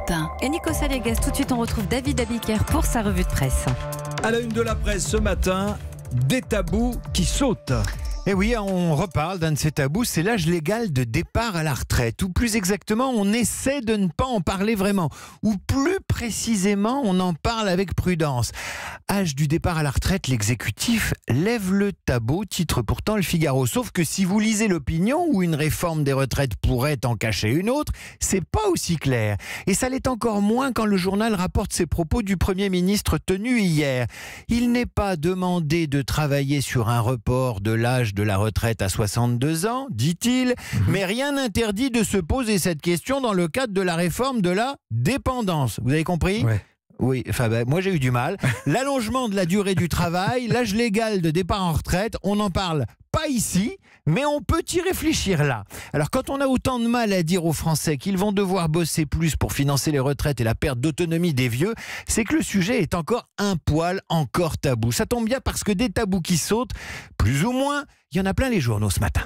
Matin. Et Nico Saliagas, tout de suite on retrouve David Abiker pour sa revue de presse. À la une de la presse ce matin, des tabous qui sautent. Et oui, on reparle d'un de ces tabous, c'est l'âge légal de départ à la retraite. Ou plus exactement, on essaie de ne pas en parler vraiment. Ou plus précisément, on en parle avec prudence. Âge du départ à la retraite, l'exécutif lève le tabou, titre pourtant Le Figaro. Sauf que si vous lisez l'opinion, où une réforme des retraites pourrait en cacher une autre, c'est pas aussi clair. Et ça l'est encore moins quand le journal rapporte ces propos du Premier ministre tenus hier. Il n'est pas demandé de travailler sur un report de l'âge de la retraite à 62 ans, dit-il, mais rien n'interdit de se poser cette question dans le cadre de la réforme de la dépendance. Vous avez compris ? Ouais. Oui, moi j'ai eu du mal. L'allongement de la durée du travail, l'âge légal de départ en retraite, on n'en parle pas ici, mais on peut y réfléchir là. Alors quand on a autant de mal à dire aux Français qu'ils vont devoir bosser plus pour financer les retraites et la perte d'autonomie des vieux, c'est que le sujet est encore un poil encore tabou. Ça tombe bien parce que des tabous qui sautent, plus ou moins, il y en a plein les journaux ce matin.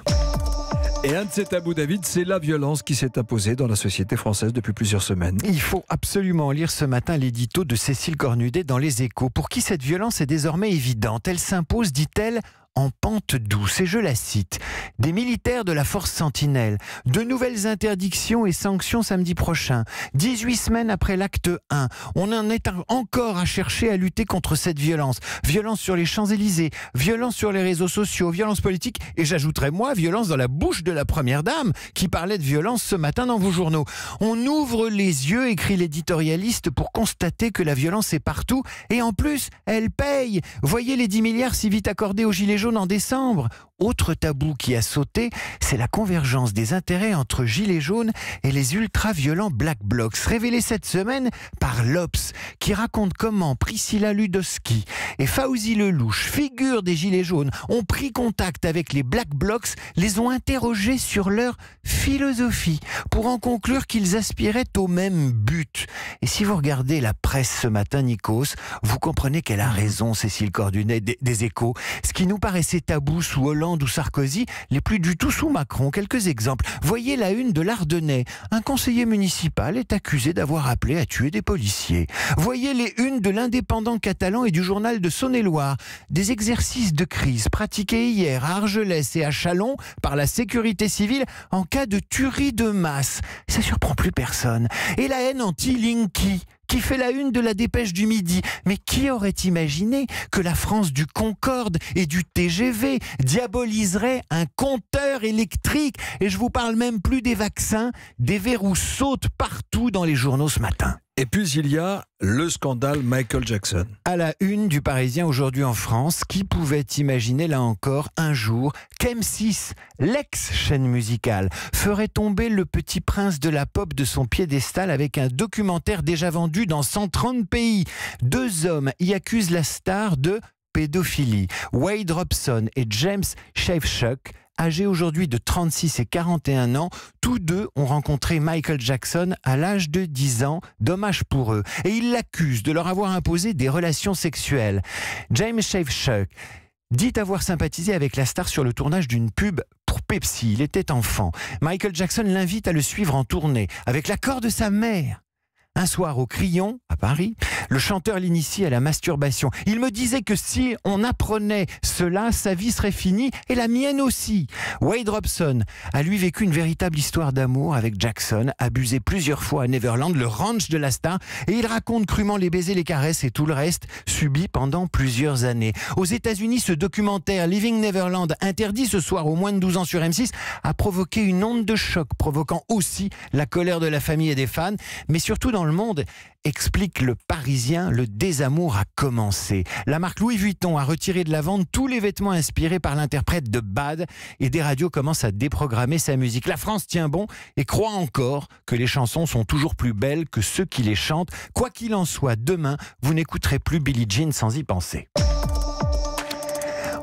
Et un de ces tabous, David, c'est la violence qui s'est imposée dans la société française depuis plusieurs semaines. Il faut absolument lire ce matin l'édito de Cécile Cornudet dans Les Échos, pour qui cette violence est désormais évidente. Elle s'impose, dit-elle, en pente douce, et je la cite. Des militaires de la force Sentinelle, de nouvelles interdictions et sanctions samedi prochain. 18 semaines après l'acte 1, on en est encore à chercher à lutter contre cette violence. Violence sur les Champs-Élysées, violence sur les réseaux sociaux, violence politique, et j'ajouterais moi, violence dans la bouche de la première dame, qui parlait de violence ce matin dans vos journaux. On ouvre les yeux, écrit l'éditorialiste, pour constater que la violence est partout, et en plus, elle paye. Voyez les 10 milliards si vite accordés aux Gilets jaunes en décembre. Autre tabou qui a sauté, c'est la convergence des intérêts entre Gilets jaunes et les ultra-violents Black Blocs, révélée cette semaine par l'Obs, qui raconte comment Priscilla Ludowski et Fawzi Lelouch, figures des Gilets jaunes, ont pris contact avec les Black Blocs, les ont interrogés sur leur philosophie, pour en conclure qu'ils aspiraient au même but. Et si vous regardez la presse ce matin, Nikos, vous comprenez qu'elle a raison, Cécile Cornudet des Échos. Ce qui nous paraissait tabou sous Hollande ou Sarkozy, l'est plus du tout sous Macron. Quelques exemples. Voyez la une de l'Ardennais. Un conseiller municipal est accusé d'avoir appelé à tuer des policiers. Voyez les unes de l'Indépendant catalan et du journal de Saône-et-Loire. Des exercices de crise pratiqués hier à Argelès et à Châlons par la sécurité civile en cas de tuerie de masse. Ça surprend plus personne. Et la haine anti-Linky, qui fait la une de la Dépêche du Midi. Mais qui aurait imaginé que la France du Concorde et du TGV diaboliserait un compteur électrique? Et je vous parle même plus des vaccins, des verrous sautent partout dans les journaux ce matin. Et puis il y a le scandale Michael Jackson. À la une du Parisien aujourd'hui en France, qui pouvait imaginer là encore un jour qu'M6, l'ex-chaîne musicale, ferait tomber le petit prince de la pop de son piédestal avec un documentaire déjà vendu dans 130 pays. 2 hommes y accusent la star de pédophilie. Wade Robson et James Shevchuk, âgés aujourd'hui de 36 et 41 ans, tous deux ont rencontré Michael Jackson à l'âge de 10 ans, dommage pour eux. Et ils l'accusent de leur avoir imposé des relations sexuelles. James Shevchuk dit avoir sympathisé avec la star sur le tournage d'une pub pour Pepsi. Il était enfant. Michael Jackson l'invite à le suivre en tournée, avec l'accord de sa mère. Un soir au Crillon, à Paris, le chanteur l'initie à la masturbation. Il me disait que si on apprenait cela, sa vie serait finie et la mienne aussi. Wade Robson a lui vécu une véritable histoire d'amour avec Jackson, abusé plusieurs fois à Neverland, le ranch de la star, et il raconte crûment les baisers, les caresses et tout le reste subi pendant plusieurs années. Aux États-Unis, ce documentaire Living Neverland, interdit ce soir aux moins de 12 ans sur M6, a provoqué une onde de choc, provoquant aussi la colère de la famille et des fans, mais surtout dans le monde, explique le Parisien, le désamour a commencé. La marque Louis Vuitton a retiré de la vente tous les vêtements inspirés par l'interprète de Bad et des radios commencent à déprogrammer sa musique. La France tient bon et croit encore que les chansons sont toujours plus belles que ceux qui les chantent. Quoi qu'il en soit, demain, vous n'écouterez plus Billie Jean sans y penser.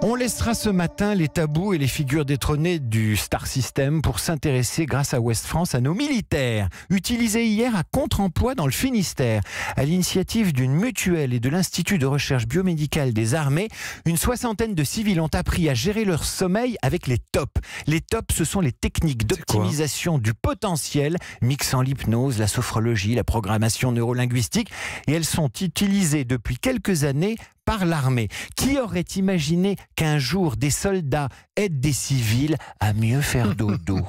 On laissera ce matin les tabous et les figures détrônées du Star System pour s'intéresser, grâce à Ouest France, à nos militaires, utilisés hier à contre-emploi dans le Finistère. À l'initiative d'une mutuelle et de l'Institut de recherche biomédicale des armées, une soixantaine de civils ont appris à gérer leur sommeil avec les TOP. Les TOP, ce sont les techniques d'optimisation du potentiel, mixant l'hypnose, la sophrologie, la programmation neurolinguistique, et elles sont utilisées depuis quelques années par l'armée. Qui aurait imaginé qu'un jour des soldats aident des civils à mieux faire dodo?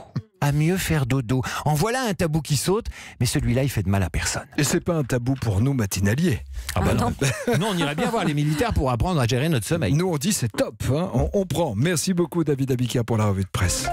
À mieux faire dodo. En voilà un tabou qui saute, mais celui-là, il fait de mal à personne. Et c'est pas un tabou pour nous matinaliers. Ah bah non. Nous, on irait bien voir les militaires pour apprendre à gérer notre sommeil. Nous, on dit c'est top, hein, on prend. Merci beaucoup David Abiker pour la revue de presse.